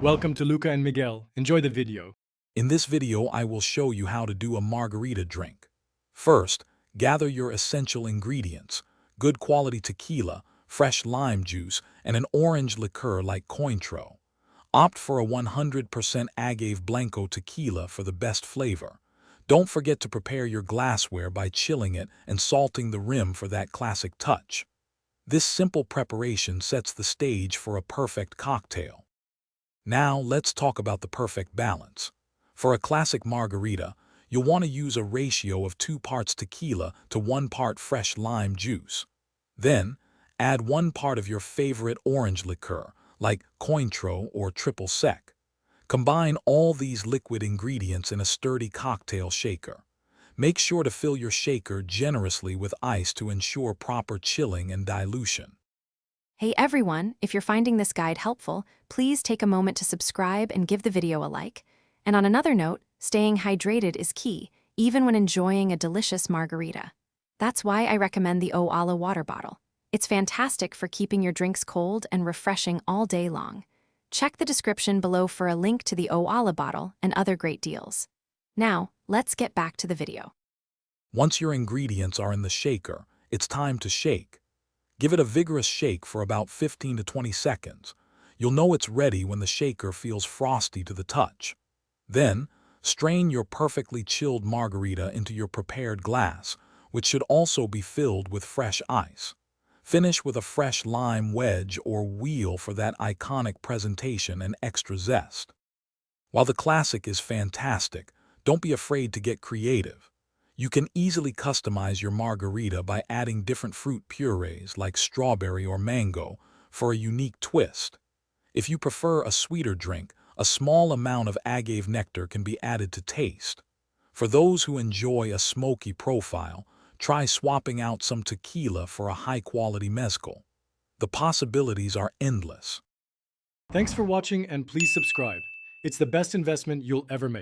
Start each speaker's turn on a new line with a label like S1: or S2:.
S1: Welcome to Luca and Miguel. Enjoy the video.
S2: In this video, I will show you how to do a margarita drink. First, gather your essential ingredients: good quality tequila, fresh lime juice, and an orange liqueur like Cointreau. Opt for a 100% Agave Blanco tequila for the best flavor. Don't forget to prepare your glassware by chilling it and salting the rim for that classic touch. This simple preparation sets the stage for a perfect cocktail. Now, let's talk about the perfect balance. For a classic margarita, you'll want to use a ratio of 2 parts tequila to 1 part fresh lime juice. Then, add 1 part of your favorite orange liqueur, like Cointreau or Triple Sec. Combine all these liquid ingredients in a sturdy cocktail shaker. Make sure to fill your shaker generously with ice to ensure proper chilling and dilution.
S3: Hey everyone, if you're finding this guide helpful, please take a moment to subscribe and give the video a like. And on another note, staying hydrated is key, even when enjoying a delicious margarita. That's why I recommend the O'Ala water bottle. It's fantastic for keeping your drinks cold and refreshing all day long. Check the description below for a link to the O'Ala bottle and other great deals. Now, let's get back to the video.
S2: Once your ingredients are in the shaker, it's time to shake. Give it a vigorous shake for about 15 to 20 seconds. You'll know it's ready when the shaker feels frosty to the touch. Then, strain your perfectly chilled margarita into your prepared glass, which should also be filled with fresh ice. Finish with a fresh lime wedge or wheel for that iconic presentation and extra zest. While the classic is fantastic, don't be afraid to get creative. You can easily customize your margarita by adding different fruit purees like strawberry or mango for a unique twist. If you prefer a sweeter drink, a small amount of agave nectar can be added to taste. For those who enjoy a smoky profile, try swapping out some tequila for a high-quality mezcal. The possibilities are endless.
S1: Thanks for watching and please subscribe. It's the best investment you'll ever make.